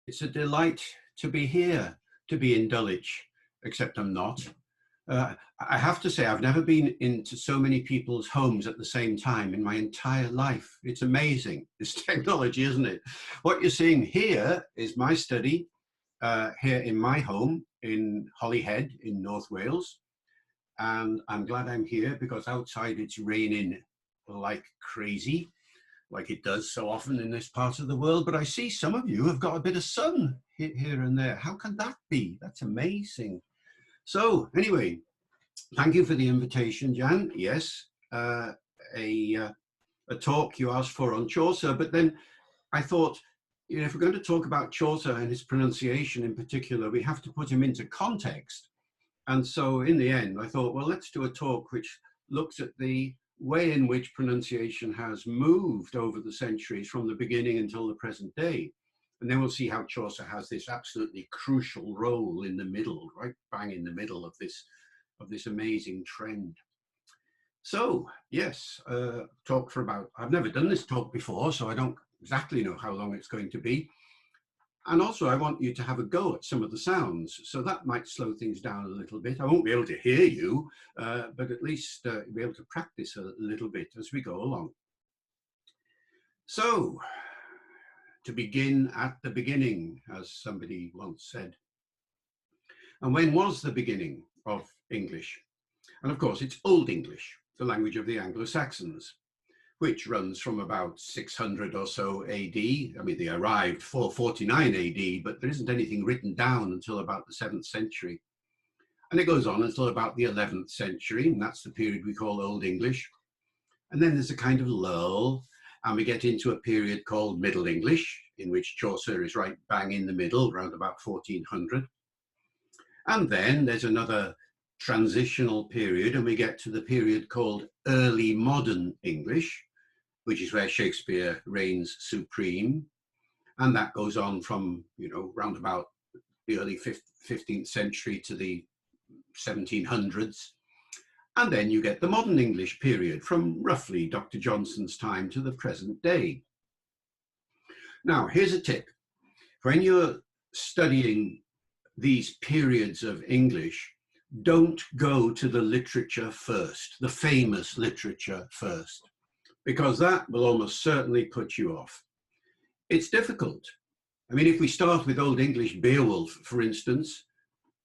It's a delight to be here, to be in Dulwich, except I'm not. I have to say, I've never been into so many people's homes at the same time in my entire life. It's amazing, this technology, isn't it? What you're seeing here is my study here in my home in Holyhead in North Wales. And I'm glad I'm here because outside it's raining like crazy, like it does so often in this part of the world. But I see some of you have got a bit of sun here and there. How can that be? That's amazing. So anyway, thank you for the invitation, Jan. Yes, a talk you asked for on Chaucer, but then I thought, you know, if we're going to talk about Chaucer and his pronunciation in particular, we have to put him into context. And so in the end, I thought, well, let's do a talk which looks at the way in which pronunciation has moved over the centuries from the beginning until the present day. And then we'll see how Chaucer has this absolutely crucial role in the middle, right bang in the middle of this amazing trend. So yes, talk for about, I've never done this talk before, so I don't exactly know how long it's going to be. And also I want you to have a go at some of the sounds, so that might slow things down a little bit. I won't be able to hear you, but at least be able to practice a little bit as we go along. So, to begin at the beginning, as somebody once said. And when was the beginning of English? And of course, it's Old English, the language of the Anglo-Saxons, which runs from about 600 or so AD. I mean, they arrived 449 AD, but there isn't anything written down until about the 7th century. And it goes on until about the 11th century, and that's the period we call Old English. And then there's a kind of lull, and we get into a period called Middle English, in which Chaucer is right bang in the middle, around about 1400. And then there's another transitional period, and we get to the period called Early Modern English, which is where Shakespeare reigns supreme. And that goes on from, you know, round about the early 15th century to the 1700s. And then you get the Modern English period from roughly Dr. Johnson's time to the present day. Now, here's a tip. When you're studying these periods of English, don't go to the literature first, the famous literature first, because that will almost certainly put you off. It's difficult. I mean, if we start with Old English Beowulf, for instance,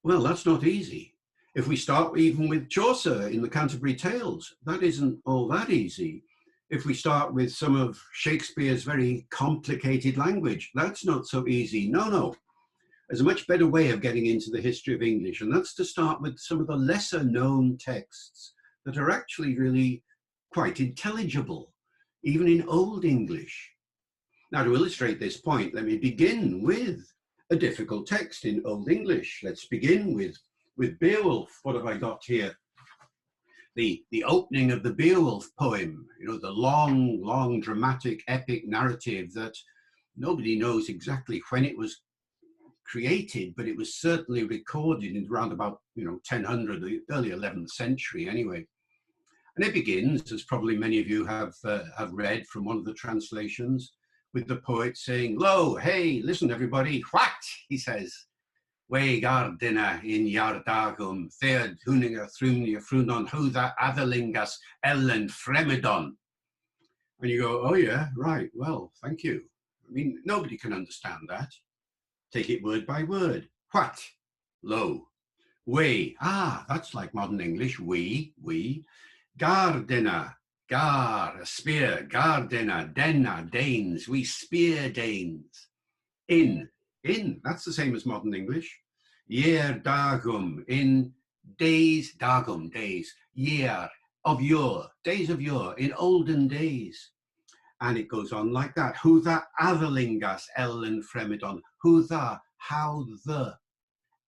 well, that's not easy. If we start even with Chaucer in the Canterbury Tales, that isn't all that easy. If we start with some of Shakespeare's very complicated language, that's not so easy. No. There's a much better way of getting into the history of English, and that's to start with some of the lesser known texts that are actually really quite intelligible, even in Old English. Now, to illustrate this point, let me begin with a difficult text in Old English. Let's begin with Beowulf. What have I got here? The opening of the Beowulf poem, you know, the long, dramatic, epic narrative that nobody knows exactly when it was created, but it was certainly recorded in around about, you know, 1000, the early 11th century anyway. And it begins, as probably many of you have read from one of the translations, with the poet saying, "Lo, hey, listen everybody, what?" he says, "We gardina in yardagum, theod huninga thrumnia frunon huda atherlingas ellen fremedon." And you go, oh yeah, right, well, thank you. I mean, nobody can understand that. Take it word by word. What? Lo. We. Ah, that's like modern English. We. Gardina. Gar, a spear. Gardina. Denna, Danes. We spear Danes. In. That's the same as modern English. Year dagum. In days. Dagum, days. Year of yore. Days of yore. In olden days. And it goes on like that. Who the atherlingas ellen fremedon. Who the, how the.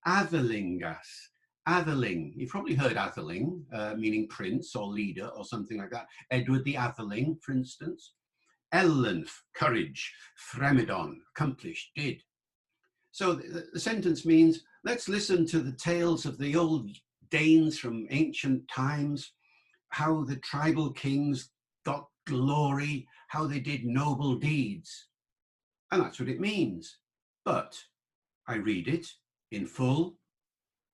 Atherlingas. Atherling. You've probably heard Atherling, meaning prince or leader or something like that. Edward the Atherling, for instance. Ellen, courage. Fremedon, accomplished, did. So the sentence means, let's listen to the tales of the old Danes from ancient times, how the tribal kings got glory, how they did noble deeds. And that's what it means. But I read it in full.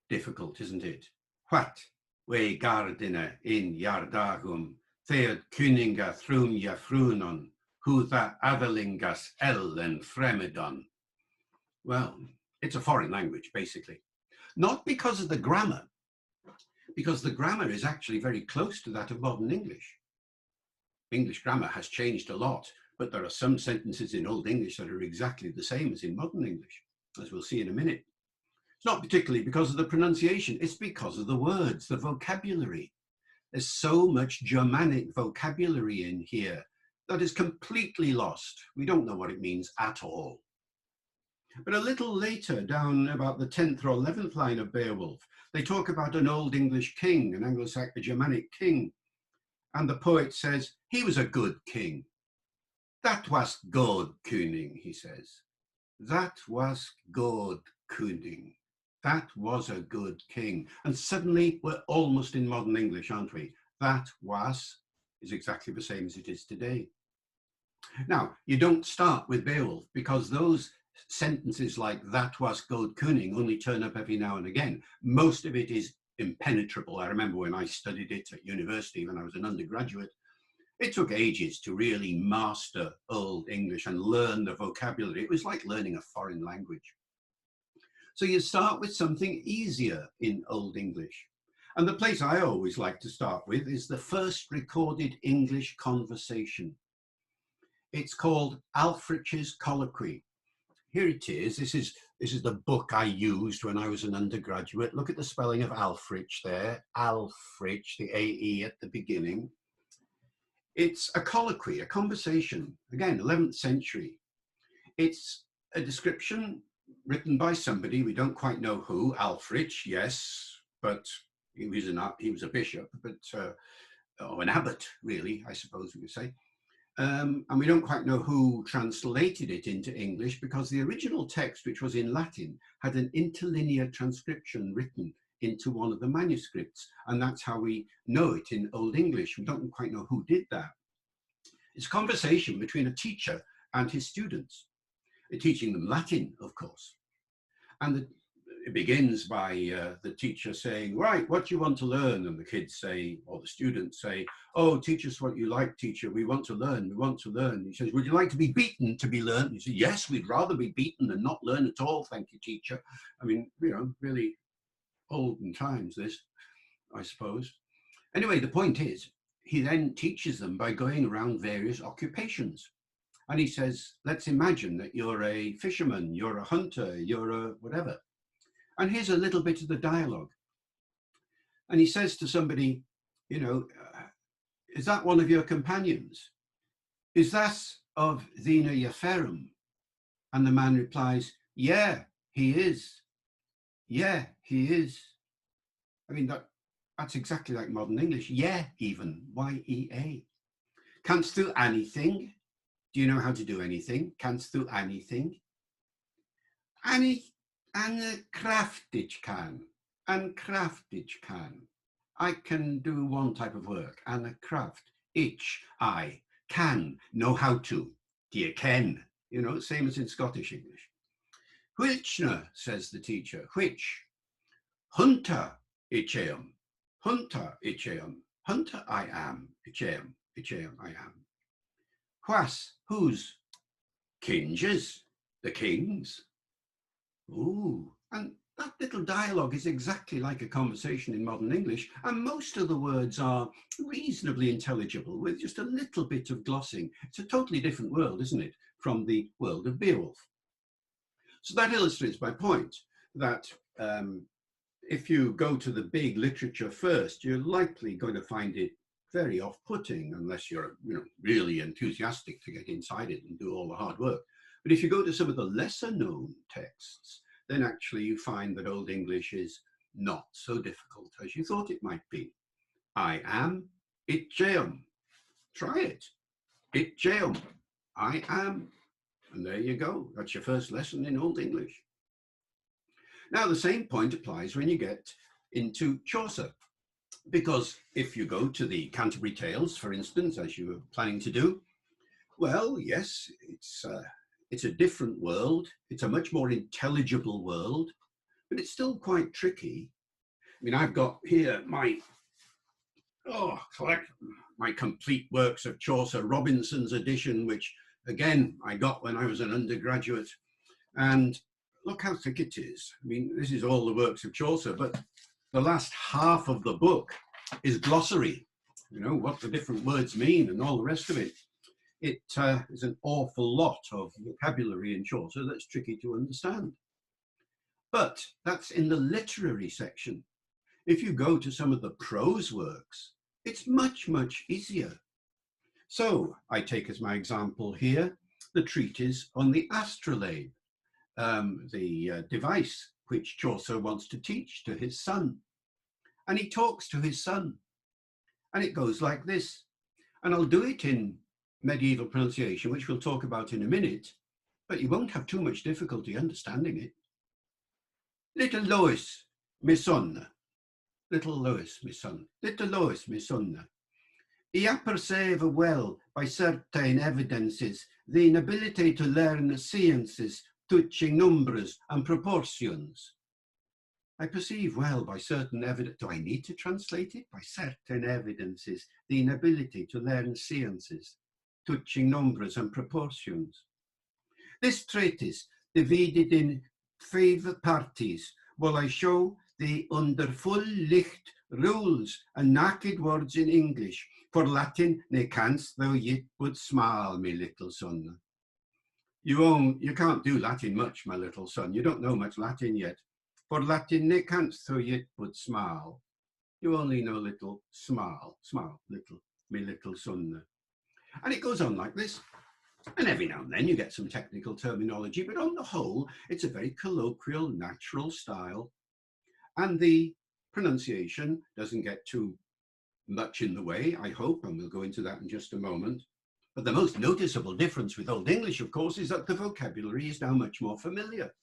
Difficult, isn't it? What we gardina in yardagum, theod kuninga thrun ja frunon, hutha adelingas ellen fremedon. Well, it's a foreign language, basically. Not because of the grammar, because the grammar is actually very close to that of modern English. English grammar has changed a lot, but there are some sentences in Old English that are exactly the same as in modern English, as we'll see in a minute. It's not particularly because of the pronunciation, it's because of the words, the vocabulary. There's so much Germanic vocabulary in here that is completely lost. We don't know what it means at all. But a little later, down about the 10th or 11th line of Beowulf, they talk about an Old English king, an Anglo-Saxon Germanic king. And the poet says, he was a good king. That was god kuning, he says. That was god kuning. That was a good king. And suddenly we're almost in modern English, aren't we? That was is exactly the same as it is today. Now, you don't start with Beowulf because those sentences like that was god kuning only turn up every now and again. Most of it is impenetrable. I remember when I studied it at university when I was an undergraduate, it took ages to really master Old English and learn the vocabulary. It was like learning a foreign language. So you start with something easier in Old English. And the place I always like to start with is the first recorded English conversation. It's called Alfrich's Colloquy. Here it is. This is the book I used when I was an undergraduate. Look at the spelling of Alfrich there. Alfrich, the A-E at the beginning. It's a colloquy, a conversation. Again, 11th century. It's a description written by somebody, we don't quite know who. Alfrich, yes, but he was a bishop, but or an abbot, really, I suppose we would say. And we don't quite know who translated it into English because the original text, which was in Latin, had an interlinear transcription written into one of the manuscripts. And that's how we know it in Old English. We don't quite know who did that. It's a conversation between a teacher and his students, teaching them Latin, of course. And it begins by the teacher saying, right, what do you want to learn? And the kids say, or the students say, oh, teach us what you like, teacher. We want to learn. We want to learn. He says, would you like to be beaten to be learned? He says, yes, we'd rather be beaten than not learn at all. Thank you, teacher. I mean, you know, really olden times, this, I suppose. Anyway, the point is, he then teaches them by going around various occupations. And he says, let's imagine that you're a fisherman, you're a hunter, you're a whatever. And here's a little bit of the dialogue. And he says to somebody, you know, is that one of your companions? Is that of Thina Yaferum? And the man replies, yeah, he is. Yeah, he is. I mean, that's exactly like modern English. Yeah, even, Y-E-A. Canst do anything? Do you know how to do anything? Canst do anything? Anne kraftig kan. An kraftig kan. I can do one type of work. Anne kraft. Ich, I, can, know how to. Die ken. You know, same as in Scottish English. Whichna, says the teacher. Which? Hunter, icheum. Hunter, icheum. Hunter, I am. Icheum, icheum, I am. Whas, whose? Kinges, the kings. Ooh, and that little dialogue is exactly like a conversation in modern English, and most of the words are reasonably intelligible with just a little bit of glossing. It's a totally different world, isn't it, from the world of Beowulf. So that illustrates my point that if you go to the big literature first, you're likely going to find it very off-putting unless you're, you know, really enthusiastic to get inside it and do all the hard work. But if you go to some of the lesser known texts, then actually you find that Old English is not so difficult as you thought it might be. I am itcheum. Try it. Itcheum. I am. And there you go. That's your first lesson in Old English. Now, the same point applies when you get into Chaucer. Because if you go to the Canterbury Tales, for instance, as you were planning to do, well, yes, it's It's a different world. It's a much more intelligible world, but it's still quite tricky. I mean, I've got here my complete works of Chaucer, Robinson's edition, which again I got when I was an undergraduate. And look how thick it is. I mean, this is all the works of Chaucer, but the last half of the book is glossary, you know, what the different words mean and all the rest of it. It is an awful lot of vocabulary in Chaucer that's tricky to understand. But that's in the literary section. If you go to some of the prose works, it's much, much easier. So I take as my example here the treatise on the astrolabe, the device which Chaucer wants to teach to his son. And he talks to his son. And it goes like this. And I'll do it in medieval pronunciation, which we'll talk about in a minute, but you won't have too much difficulty understanding it. Little Lois, Misun. Little Lois, Misun. Little Lois, Misun. I aperceive well by certain evidences the inability to learn sciences touching numbers and proportions. I perceive well by certain evidence. Do I need to translate it? By certain evidences, the inability to learn sciences touching numbers and proportions. This treatise, divided in 5 parties, will I show the under full licht rules and naked words in English. For Latin, ne canst thou yet but smile, me little son. You can't do Latin much, my little son. You don't know much Latin yet. For Latin, ne canst thou yet but smile. You only know little smile, little, me little son. And it goes on like this. And every now and then you get some technical terminology, but on the whole, it's a very colloquial, natural style. And the pronunciation doesn't get too much in the way, I hope, and we'll go into that in just a moment. But the most noticeable difference with Old English, of course, is that the vocabulary is now much more familiar.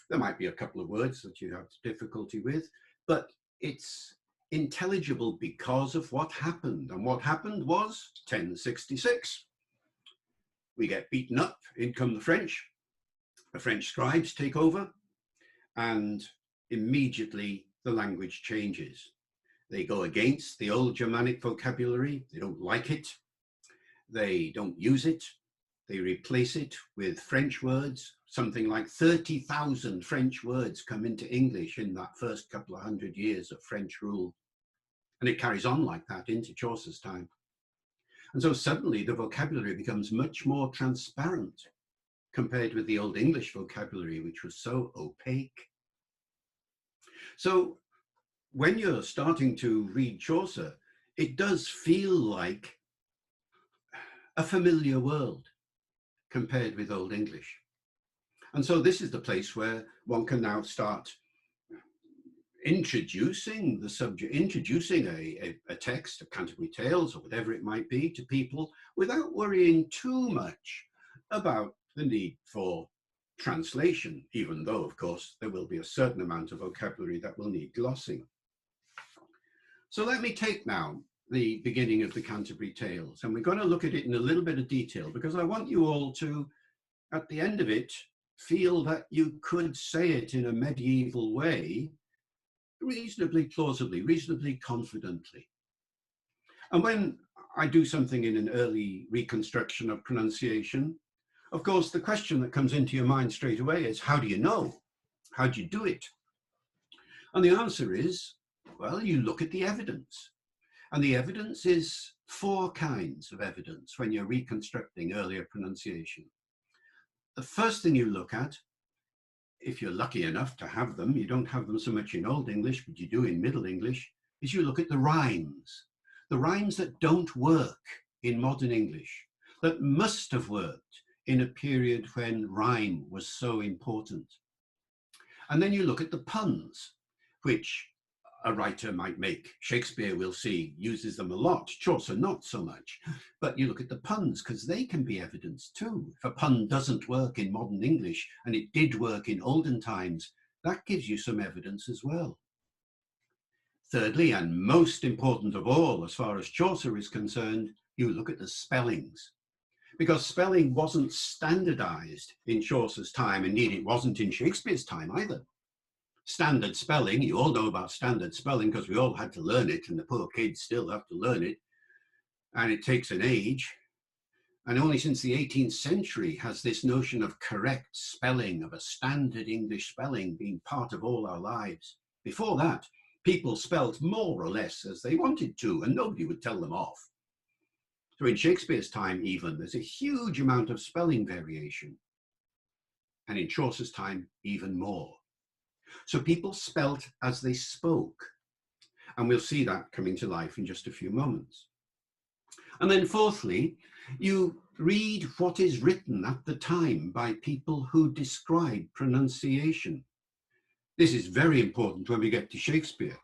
There might be a couple of words that you have difficulty with, but it's intelligible because of what happened. And what happened was 1066. We get beaten up, in come the French scribes take over, and immediately the language changes. They go against the old Germanic vocabulary. They don't like it. They don't use it. They replace it with French words. Something like 30,000 French words come into English in that first couple of 100 years of French rule. And it carries on like that into Chaucer's time. And so suddenly the vocabulary becomes much more transparent compared with the Old English vocabulary, which was so opaque. So when you're starting to read Chaucer, it does feel like a familiar world compared with Old English. And so this is the place where one can now start introducing the subject, introducing a text, a Canterbury Tales or whatever it might be, to people without worrying too much about the need for translation, even though, of course, there will be a certain amount of vocabulary that will need glossing. So let me take now the beginning of the Canterbury Tales, and we're going to look at it in a little bit of detail, because I want you all to, at the end of it, feel that you could say it in a medieval way, reasonably plausibly, reasonably confidently. And when I do something in an early reconstruction of pronunciation, of course, the question that comes into your mind straight away is, how do you know? How do you do it? And the answer is, well, you look at the evidence. And the evidence is 4 kinds of evidence when you're reconstructing earlier pronunciation. The first thing you look at, if you're lucky enough to have them, you don't have them so much in Old English, but you do in Middle English, is you look at the rhymes that don't work in modern English, that must have worked in a period when rhyme was so important. And then you look at the puns, which a writer might make. Shakespeare, we'll see, uses them a lot. Chaucer, not so much. But you look at the puns, because they can be evidence too. If a pun doesn't work in modern English, and it did work in olden times, that gives you some evidence as well. Thirdly, and most important of all, as far as Chaucer is concerned, you look at the spellings. because spelling wasn't standardized in Chaucer's time. Indeed, it wasn't in Shakespeare's time either. Standard spelling, you all know about standard spelling because we all had to learn it, and the poor kids still have to learn it, and it takes an age. And only since the 18th century has this notion of correct spelling, of a standard English spelling, been part of all our lives. Before that, people spelt more or less as they wanted to, and nobody would tell them off. So in Shakespeare's time even, there's a huge amount of spelling variation. And in Chaucer's time, even more. So people spelt as they spoke. And we'll see that coming to life in just a few moments. And then fourthly, you read what is written at the time by people who describe pronunciation. This is very important when we get to Shakespeare.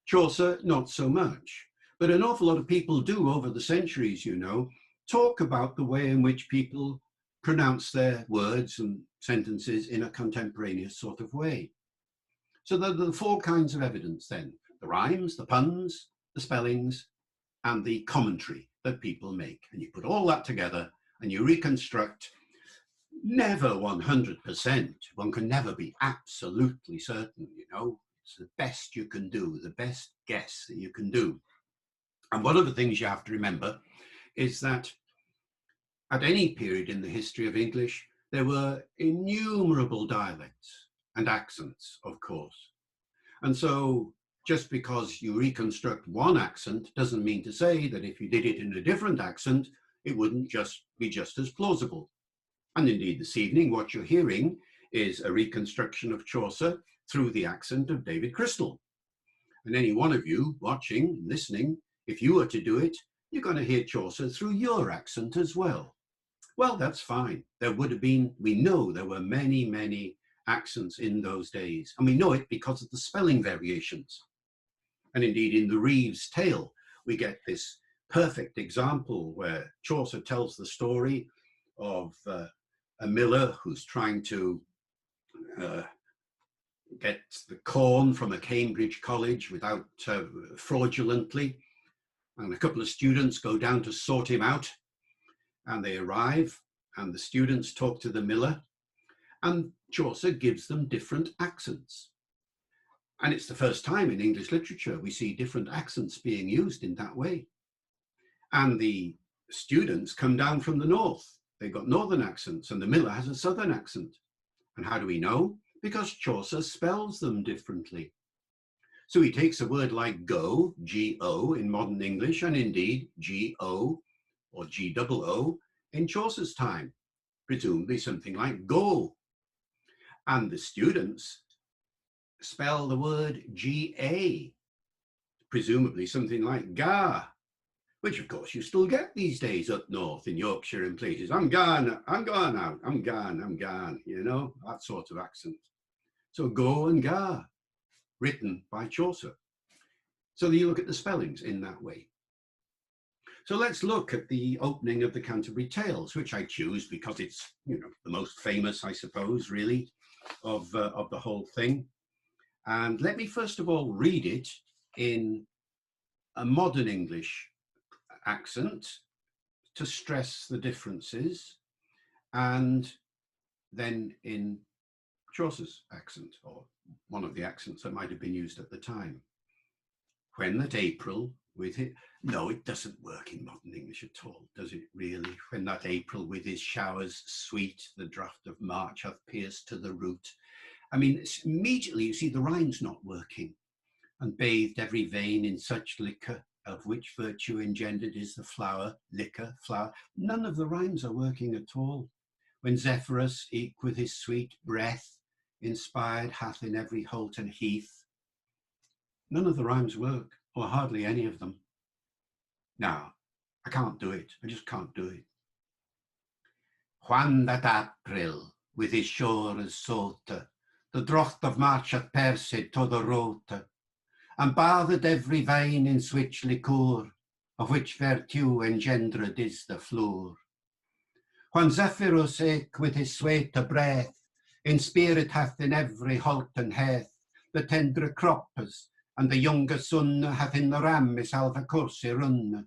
Chaucer, not so much. But an awful lot of people do over the centuries, you know, talk about the way in which people pronounce their words and sentences in a contemporaneous sort of way. So there are the four kinds of evidence then: the rhymes, the puns, the spellings, and the commentary that people make. And you put all that together and you reconstruct, never 100%. One can never be absolutely certain, you know. It's the best you can do, the best guess that you can do. And one of the things you have to remember is that at any period in the history of English, there were innumerable dialects and accents, of course. And so just because you reconstruct one accent doesn't mean to say that if you did it in a different accent, it wouldn't be just as plausible. And indeed, this evening, what you're hearing is a reconstruction of Chaucer through the accent of David Crystal. And any one of you watching, listening, if you were to do it, you're going to hear Chaucer through your accent as well. Well, that's fine. There would have been, we know there were many, many accents in those days. And we know it because of the spelling variations. And indeed, in the Reeve's Tale, we get this perfect example where Chaucer tells the story of a miller who's trying to get the corn from a Cambridge college without fraudulently. And a couple of students go down to sort him out, and they arrive, and the students talk to the miller, and Chaucer gives them different accents. And it's the first time in English literature we see different accents being used in that way. And the students come down from the north. They've got northern accents, and the miller has a southern accent. And how do we know? Because Chaucer spells them differently. So he takes a word like go, G-O in modern English, and indeed G-O or G-O-O in Chaucer's time, presumably something like go. And the students spell the word G-A, presumably something like ga, which of course you still get these days up north in Yorkshire and places. I'm gone out, I'm gone, you know, that sort of accent. So go and ga, written by Chaucer. So you look at the spellings in that way. So let's look at the opening of the Canterbury Tales, which I choose because it's, you know, the most famous, I suppose, really, of the whole thing. And let me first of all read it in a modern English accent to stress the differences, and then in Chaucer's accent, or one of the accents that might have been used at the time. When that April with it, no, it doesn't work in modern English at all, does it really? When that April with his showers sweet, the draught of March hath pierced to the root. I mean, immediately you see the rhyme's not working. And bathed every vein in such liquor, of which virtue engendered is the flower, liquor, flower. None of the rhymes are working at all. When Zephyrus, eke with his sweet breath, inspired hath in every holt and heath. None of the rhymes work, or hardly any of them. Now, I can't do it. I just can't do it. When that April, with his shores sote, the draught of March hath pierced to the rote, and bathed every vein in switch liquor, of which virtue engendered is the floor. When Zephyrus eke with his sweet breath, in spirit hath in every holt and heath, the tender croppers, and the younger sun hath in the ram his alva course run.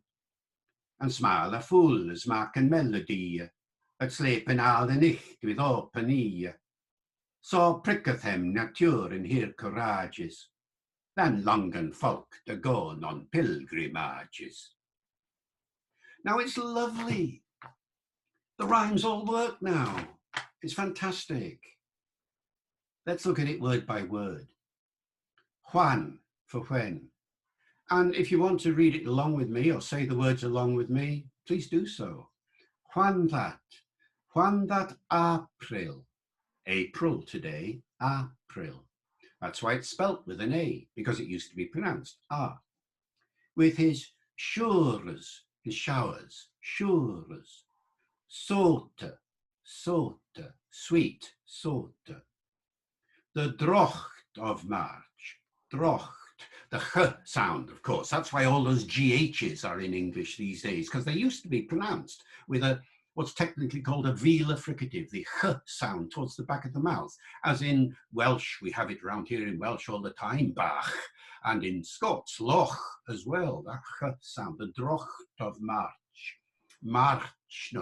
And smile a fool as mark and melody, at slepen al the nicht with open ear. So pricketh hem natuur in her courages, than longen folk to go on pilgrimages. Now it's lovely. The rhymes all work now. It's fantastic. Let's look at it word by word. Juan for when. And if you want to read it along with me or say the words along with me, please do so. Juan that April. April today, April. That's why it's spelt with an A, because it used to be pronounced A. With his showers, showers. Sote, sweet, sote. The drocht of March, drocht, the ch sound, of course. That's why all those GHs are in English these days, because they used to be pronounced with what's technically called a velar fricative, the ch sound towards the back of the mouth. As in Welsh, we have it around here in Welsh all the time, bach, and in Scots, loch as well, that ch sound, the drocht of March. March,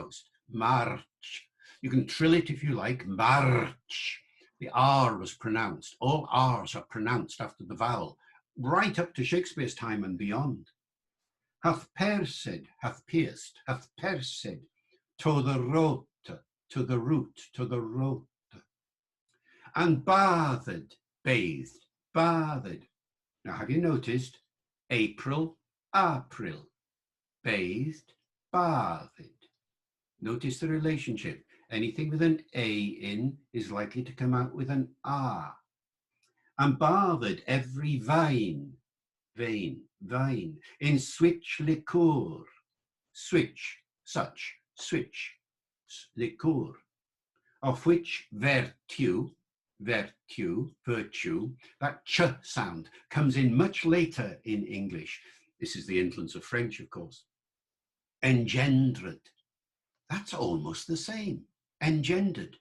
March. You can trill it if you like, March. The R was pronounced. All R's are pronounced after the vowel, right up to Shakespeare's time and beyond. Hath pierced, hath pierced, to the rote, to the root, to the rote. And bathed, bathed. Now have you noticed? April, bathed, bathed. Notice the relationship. Anything with an A in is likely to come out with an A. And bathed every vein, in switch liqueur, switch, liqueur, of which virtue, that ch sound comes in much later in English. This is the influence of French, of course. Engendered. That's almost the same. Engendered.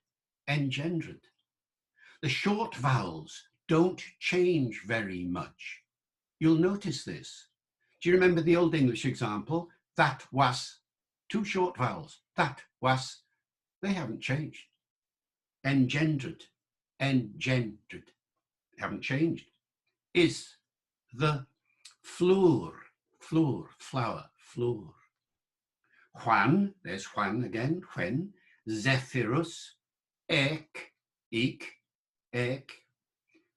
The short vowels don't change very much. You'll notice this. Do you remember the Old English example? That was, two short vowels. That was, they haven't changed. Engendered, haven't changed. Is the floor, flower. Juan, there's Juan again, when, Zephyrus, ek,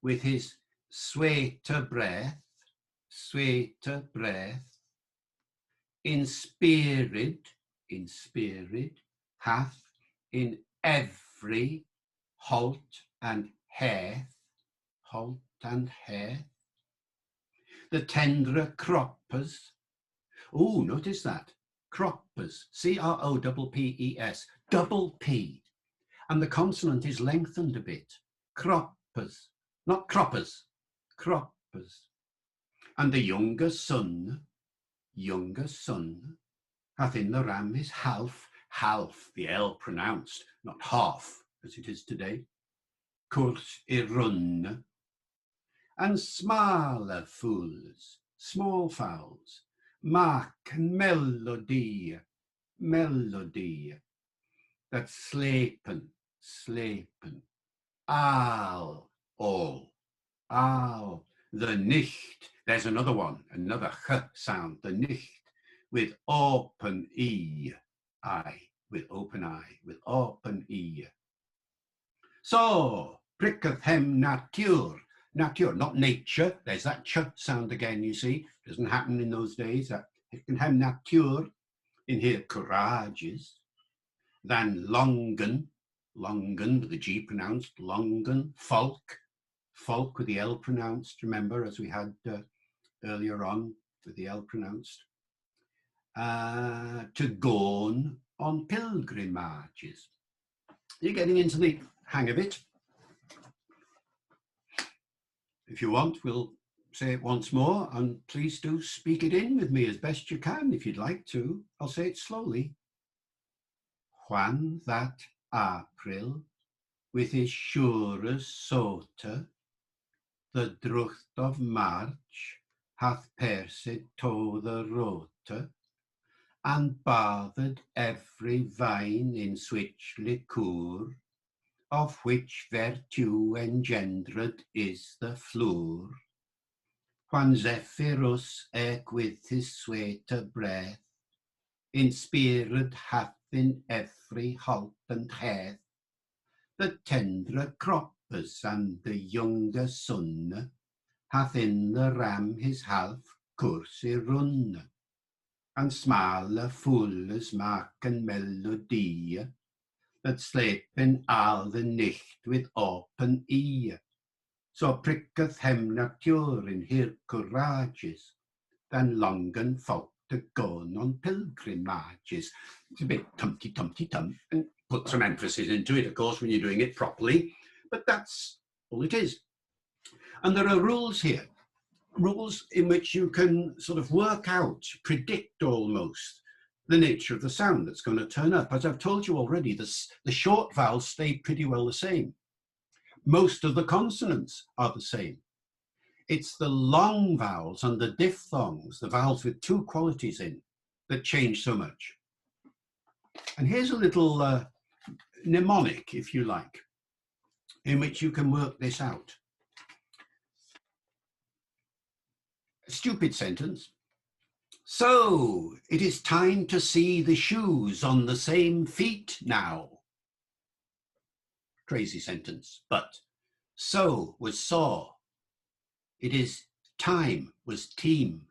with his sweeter breath, in spirit, hath, in every, halt and hath, the tender croppers. Oh, notice that. Croppers, Croppes, double P, and the consonant is lengthened a bit. Croppers, not croppers, croppers. And the younger son, hath in the ram his half, the L pronounced, not half, as it is today. Cwrs I run. And smaller fools, small fowls, mark and melody, that slepen, all, the nicht, there's another one, another ch sound, the nicht, with open with open E. So, pricketh hem natuur, not nature, there's that ch sound again, you see, doesn't happen in those days, that it can hem natuur, in here courages, than longen with the G pronounced, longen, Foulke with the L pronounced, remember, as we had earlier on with the L pronounced, to go on pilgrimages. You're getting into the hang of it. If you want, we'll say it once more, and please do speak it in with me as best you can if you'd like to. I'll say it slowly. Juan that April, with his shores sote, the drucht of March, hath pierced to the rote, and bathed every vine in switch liqueur, of which virtue engendered is the flower. When Zephyrus eke with his sweeter breath inspired hath in every halt and heath, the tender croppers and the younger son hath in the ram his half course run, and smaller fulles maken melodie, that slepen all the night with open ear. So pricketh hem natuur in her courages, than longen folk to go on pilgrimages. It's a bit tumty-tum, and put some emphasis into it, of course, when you're doing it properly, but that's all it is. And there are rules here, rules in which you can sort of work out, predict almost, the nature of the sound that's going to turn up. As I've told you already, the short vowels stay pretty well the same. Most of the consonants are the same. It's the long vowels and the diphthongs, the vowels with two qualities in, that change so much. And here's a little mnemonic, if you like, in which you can work this out. A stupid sentence. So, it is time to see the shoes on the same feet now. Crazy sentence, but so was saw. It is time was team.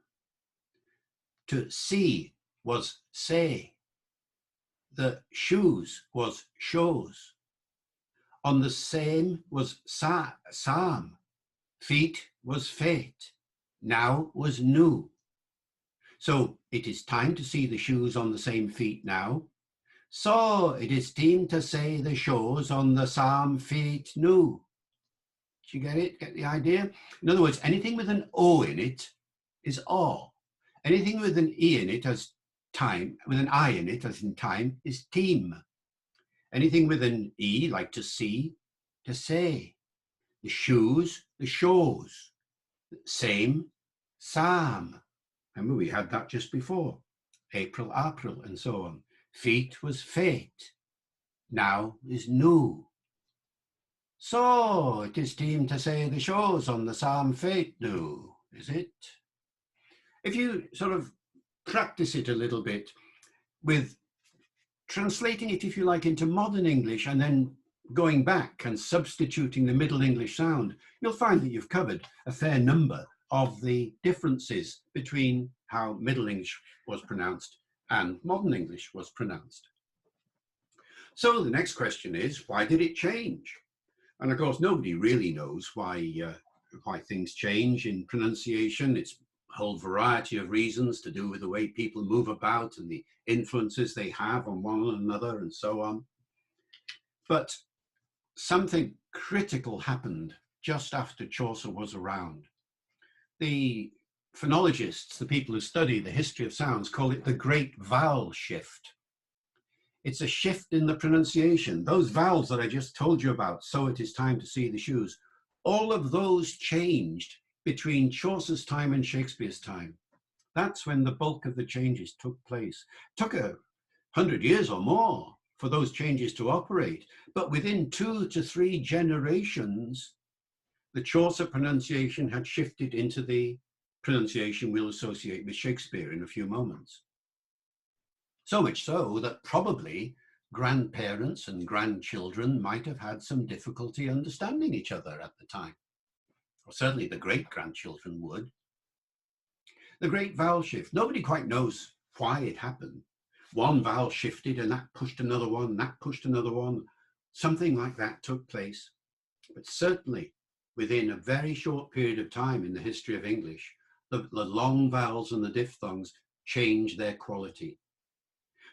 To see was say. The shoes was shows. On the same was psalm. Feet was fate. Now was new. So it is time to see the shoes on the same feet now. So it is time to say the shoes on the same feet new. Do you get it? Get the idea? In other words, anything with an O in it is O. Anything with an E in it as time, with an I in it as in time, is team. Anything with an E, like to see, to say. The shoes, the shows. Same, Sam. Remember, we had that just before. April, and so on. Feet was fate. Now is new. So it is time to say the shows on the same fate new, is it? If you sort of practice it a little bit with translating it, if you like, into modern English and then going back and substituting the Middle English sound, you'll find that you've covered a fair number of the differences between how Middle English was pronounced and modern English was pronounced. So the next question is, why did it change? And of course, nobody really knows why things change in pronunciation. It's a whole variety of reasons to do with the way people move about and the influences they have on one another and so on. But something critical happened just after Chaucer was around. The phonologists, the people who study the history of sounds, call it the great vowel shift. It's a shift in the pronunciation. Those vowels that I just told you about, so it is time to see the shoes, all of those changed between Chaucer's time and Shakespeare's time. That's when the bulk of the changes took place. It took 100 years or more for those changes to operate, but within 2 to 3 generations, the Chaucer pronunciation had shifted into the pronunciation we'll associate with Shakespeare in a few moments. So much so that probably grandparents and grandchildren might have had some difficulty understanding each other at the time. Or certainly the great-grandchildren would. The great vowel shift, nobody quite knows why it happened. One vowel shifted and that pushed another one, that pushed another one. Something like that took place. But certainly within a very short period of time in the history of English, the long vowels and the diphthongs changed their quality.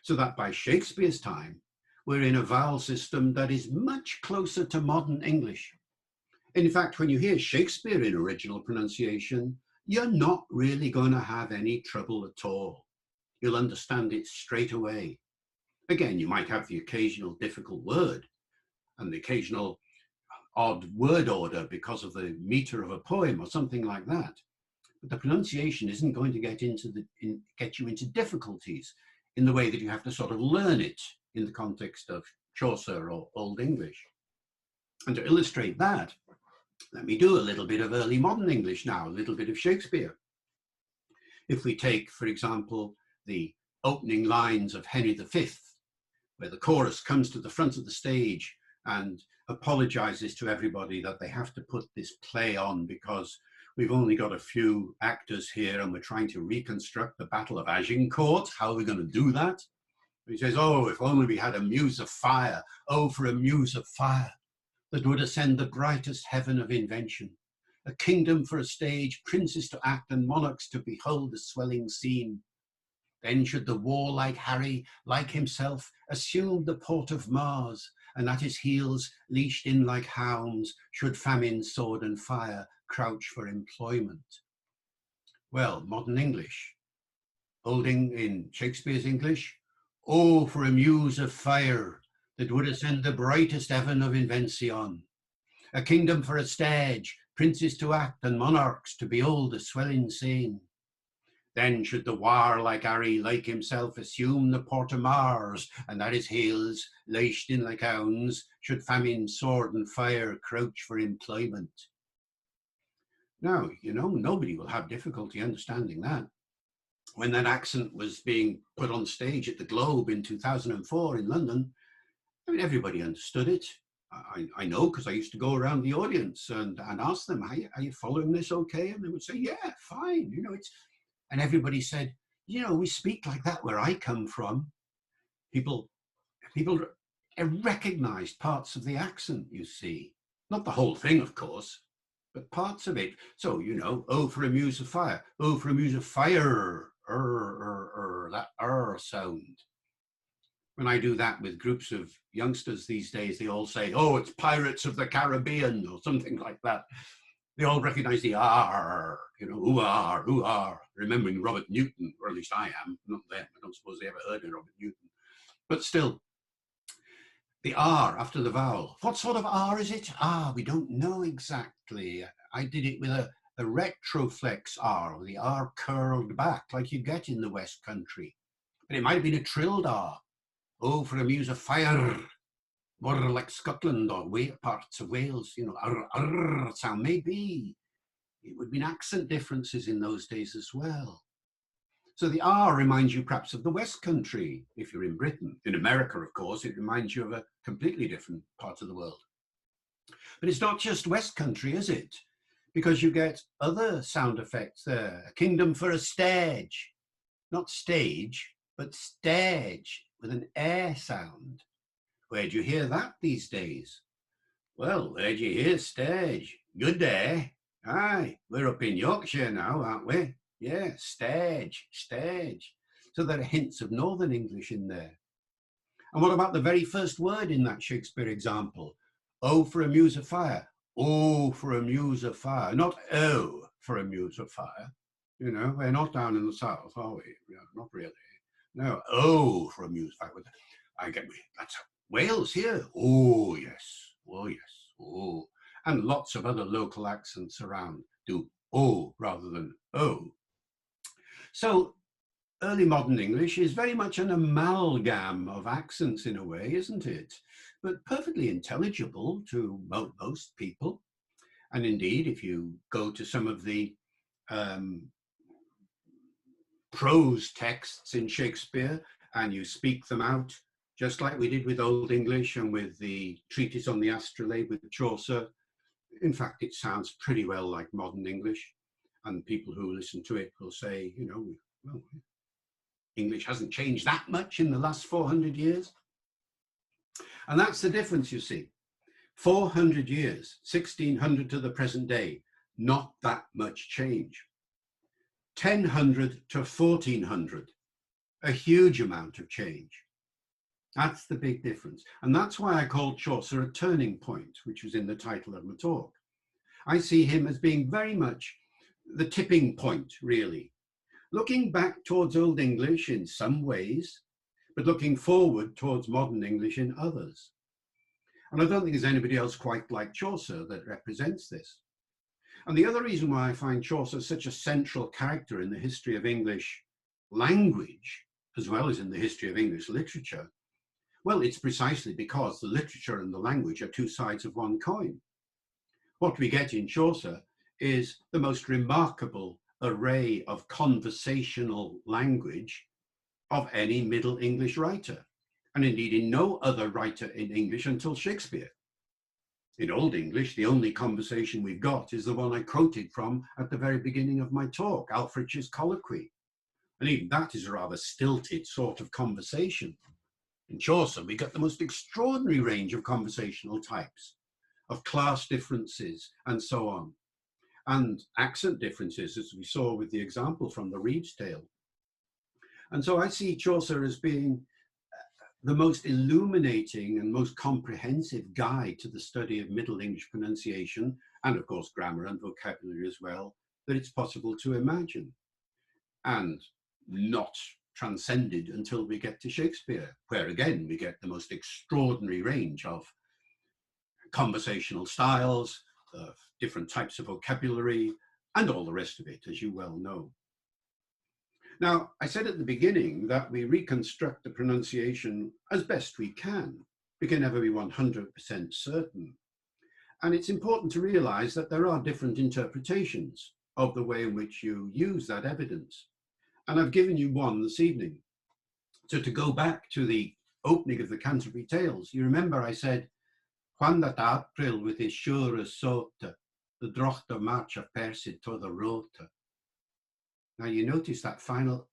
So that by Shakespeare's time, we're in a vowel system that is much closer to modern English. In fact, when you hear Shakespeare in original pronunciation, you're not really going to have any trouble at all. You'll understand it straight away. Again, you might have the occasional difficult word and the occasional odd word order because of the meter of a poem or something like that. But the pronunciation isn't going to get you into difficulties. in the way that you have to sort of learn it in the context of Chaucer or Old English. And to illustrate that, let me do a little bit of early modern English now, a little bit of Shakespeare. If we take, for example, the opening lines of Henry V, where the chorus comes to the front of the stage and apologizes to everybody that they have to put this play on because we've only got a few actors here and we're trying to reconstruct the Battle of Agincourt. How are we going to do that? He says, oh, if only we had a muse of fire. Oh, for a muse of fire that would ascend the brightest heaven of invention. A kingdom for a stage, princes to act and monarchs to behold the swelling scene. Then should the warlike Harry, like himself, assume the port of Mars, and at his heels, leashed in like hounds, should famine, sword and fire crouch for employment. Well, modern English. In Shakespeare's English, oh, for a muse of fire that would ascend the brightest heaven of invention. A kingdom for a stage, princes to act and monarchs to behold the swelling scene. Then should the warlike Harry, like himself, assume the port of Mars, and at his heels, lashed in like hounds, should famine, sword and fire crouch for employment. Now, you know, nobody will have difficulty understanding that. When that accent was being put on stage at the Globe in 2004 in London, I mean, everybody understood it. I know, because I used to go around the audience and ask them, are you following this okay? And they would say, yeah, fine. You know, and everybody said, you know, we speak like that where I come from. People recognized parts of the accent, you see. Not the whole thing, of course, but parts of it. So, you know, oh, for a muse of fire. Oh, for a muse of fire. That sound. When I do that with groups of youngsters these days, they all say, oh, it's Pirates of the Caribbean or something like that. They all recognize the R, you know, ooh, R, remembering Robert Newton, or at least I am, not them. I don't suppose they ever heard of Robert Newton. But still, the R after the vowel. What sort of R is it? We don't know exactly. I did it with a retroflex R, the R curled back, like you get in the West Country. But it might have been a trilled R. Oh, for a muse of fire, more like Scotland or parts of Wales, you know, sound. Maybe it would have been accent differences in those days as well. So the R reminds you perhaps of the West Country, if you're in Britain. In America, of course, it reminds you of a completely different part of the world. But it's not just West Country, is it? Because you get other sound effects there. A kingdom for a stage, not stage, but stage with an air sound. Where do you hear that these days? Well, where do you hear stage? Good day. Aye, we're up in Yorkshire now, aren't we? Yeah, stage. So there are hints of Northern English in there. And what about the very first word in that Shakespeare example? Oh, for a muse of fire. Oh, for a muse of fire. Not oh, for a muse of fire. You know, we're not down in the south, are we? Yeah, not really. No, oh, for a muse of fire. I get me. That's Wales here. Oh, yes. Oh, yes. Oh. And lots of other local accents around do oh rather than oh. So early modern English is very much an amalgam of accents in a way, isn't it? But perfectly intelligible to most people. And indeed, if you go to some of the prose texts in Shakespeare and you speak them out, just like we did with Old English and with the treatise on the astrolabe with Chaucer. In fact, it sounds pretty well like modern English. And people who listen to it will say, you know, well, English hasn't changed that much in the last 400 years. And that's the difference, you see. 400 years, 1600 to the present day, not that much change. 1000 to 1400, a huge amount of change. That's the big difference. And that's why I called Chaucer a turning point, which was in the title of my talk. I see him as being very much the tipping point, really. Looking back towards Old English in some ways, but looking forward towards modern English in others. And I don't think there's anybody else quite like Chaucer that represents this. And the other reason why I find Chaucer such a central character in the history of English language as well as in the history of English literature? Well, it's precisely because the literature and the language are two sides of one coin. What we get in Chaucer is the most remarkable array of conversational language of any Middle English writer, and indeed in no other writer in English until Shakespeare. In Old English, the only conversation we've got is the one I quoted from at the very beginning of my talk, Alfred's colloquy. And even that is a rather stilted sort of conversation. In Chaucer, we get the most extraordinary range of conversational types, of class differences and so on, and accent differences, as we saw with the example from the Reed's Tale. And so I see Chaucer as being the most illuminating and most comprehensive guide to the study of Middle English pronunciation, and of course grammar and vocabulary as well, that it's possible to imagine, and not transcended until we get to Shakespeare, where again we get the most extraordinary range of conversational styles, different types of vocabulary, and all the rest of it, as you well know. Now, I said at the beginning that we reconstruct the pronunciation as best we can. We can never be 100% certain. And it's important to realize that there are different interpretations of the way in which you use that evidence. And I've given you one this evening. So to go back to the opening of the Canterbury Tales, you remember I said, "When that April with his Youre sote, the drochter march of Percy to the rote." Now you notice that final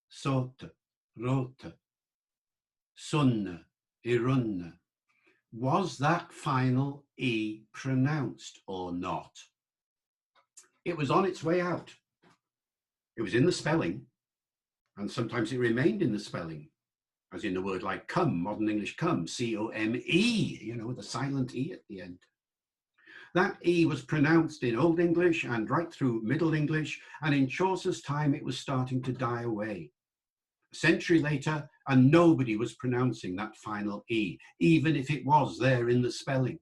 sote, rote, sunne, irunne. Was that final E pronounced or not? It was on its way out. It was in the spelling, and sometimes it remained in the spelling, as in a word like come, modern English come, C-O-M-E, you know, with a silent E at the end. That E was pronounced in Old English and right through Middle English, and in Chaucer's time it was starting to die away. A century later, and nobody was pronouncing that final E, even if it was there in the spelling.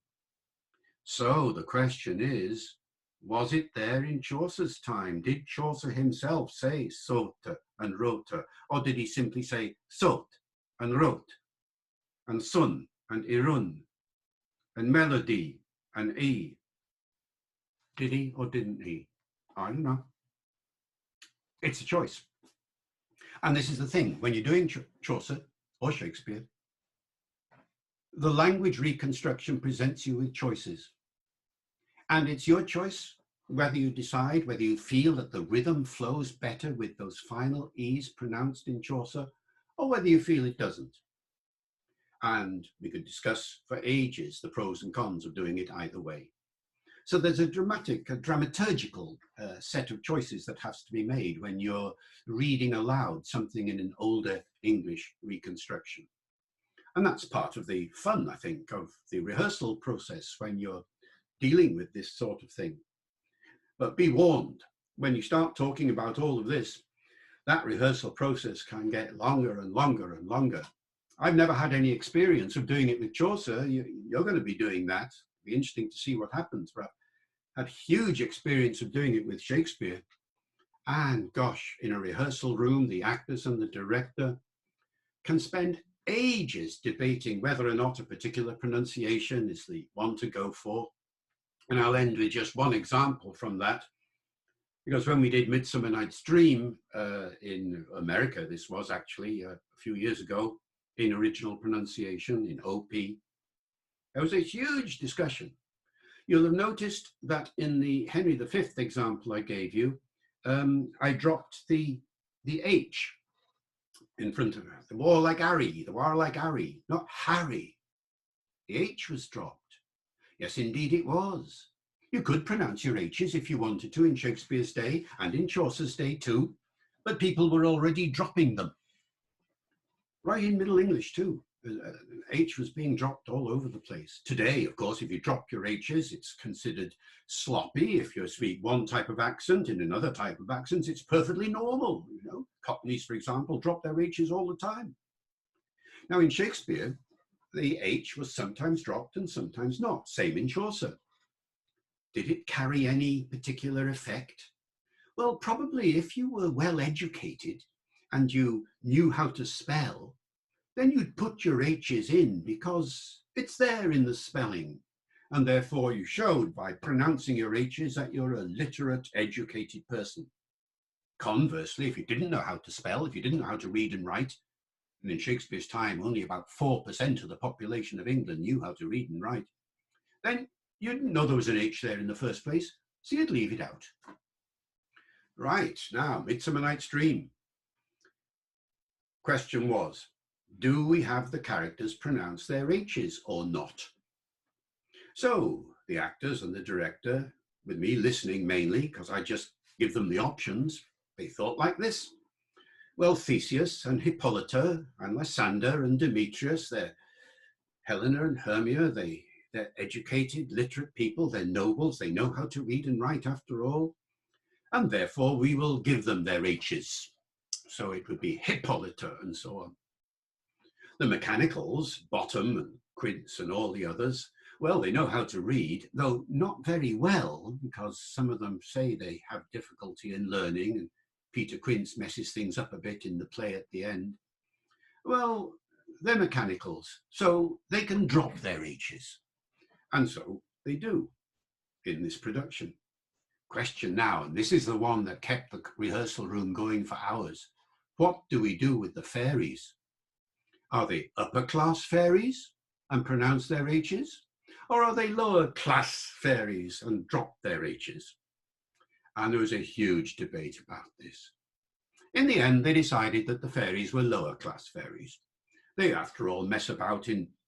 So the question is, was it there in Chaucer's time? Did Chaucer himself say sote and rote, or did he simply say sote and rote, and sun and irun, and melody and E? Did he or didn't he? I don't know. It's a choice. And this is the thing, when you're doing Chaucer or Shakespeare, the language reconstruction presents you with choices. And it's your choice whether you decide, whether you feel that the rhythm flows better with those final E's pronounced in Chaucer, or whether you feel it doesn't. And we could discuss for ages the pros and cons of doing it either way. So there's a dramaturgical set of choices that has to be made when you're reading aloud something in an older English reconstruction. And that's part of the fun, I think, of the rehearsal process when you're dealing with this sort of thing. But be warned, when you start talking about all of this, that rehearsal process can get longer and longer and longer. I've never had any experience of doing it with Chaucer. You're going to be doing that. It'll be interesting to see what happens. But I've had huge experience of doing it with Shakespeare. And gosh, in a rehearsal room, the actors and the director can spend ages debating whether or not a particular pronunciation is the one to go for. And I'll end with just one example from that. Because when we did Midsummer Night's Dream in America, this was actually a few years ago, in original pronunciation, in OP, there was a huge discussion. You'll have noticed that in the Henry V example I gave you, I dropped the H in front of her. The warlike Harry, not Harry. The H was dropped. Yes, indeed it was. You could pronounce your H's if you wanted to in Shakespeare's day and in Chaucer's day too, but people were already dropping them. Right in Middle English too. H was being dropped all over the place. Today, of course, if you drop your H's, it's considered sloppy. If you speak one type of accent in another type of accent, it's perfectly normal. You know, Cockneys, for example, drop their H's all the time. Now in Shakespeare, the H was sometimes dropped and sometimes not. Same in Chaucer. Did it carry any particular effect? Well, probably if you were well educated and you knew how to spell, then you'd put your H's in because it's there in the spelling. And therefore you showed by pronouncing your H's that you're a literate, educated person. Conversely, if you didn't know how to spell, if you didn't know how to read and write, and in Shakespeare's time, only about 4% of the population of England knew how to read and write, then you didn't know there was an H there in the first place, so you'd leave it out. Right, now, Midsummer Night's Dream. Question was, do we have the characters pronounce their H's or not? So the actors and the director, with me listening mainly, because I just give them the options, they thought like this. Well, Theseus and Hippolyta and Lysander and Demetrius, they're Helena and Hermia, they're educated, literate people, they're nobles, they know how to read and write after all, and therefore we will give them their H's. So it would be Hippolyta and so on. The mechanicals, Bottom and Quince and all the others, well, they know how to read, though not very well, because some of them say they have difficulty in learning, and Peter Quince messes things up a bit in the play at the end. Well, they're mechanicals, so they can drop their H's. And so they do in this production. Question now, and this is the one that kept the rehearsal room going for hours. What do we do with the fairies? Are they upper class fairies and pronounce their H's? Or are they lower class fairies and drop their H's? And there was a huge debate about this. In the end, they decided that the fairies were lower class fairies. They, after all, mess about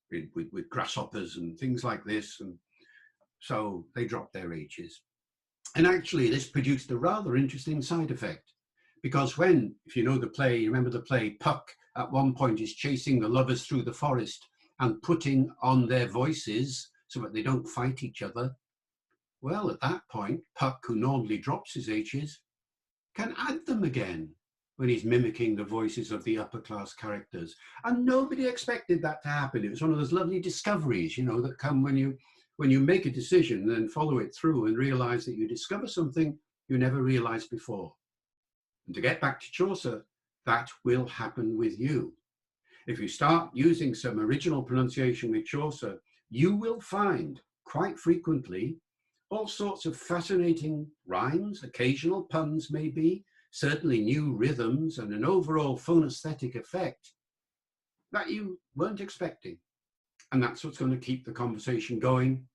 with grasshoppers and things like this, and so they dropped their H's. And actually, this produced a rather interesting side effect, because when, if you know the play, you remember the play, Puck at one point is chasing the lovers through the forest and putting on their voices so that they don't fight each other. Well, at that point, Puck, who normally drops his H's, can add them again when he's mimicking the voices of the upper class characters. And nobody expected that to happen. It was one of those lovely discoveries, you know, that come when you make a decision and then follow it through and realize that you discover something you never realized before. And to get back to Chaucer, that will happen with you. If you start using some original pronunciation with Chaucer, you will find quite frequently all sorts of fascinating rhymes, occasional puns maybe, certainly new rhythms and an overall phonesthetic effect that you weren't expecting. And that's what's going to keep the conversation going.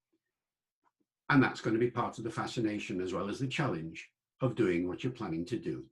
And that's going to be part of the fascination as well as the challenge of doing what you're planning to do.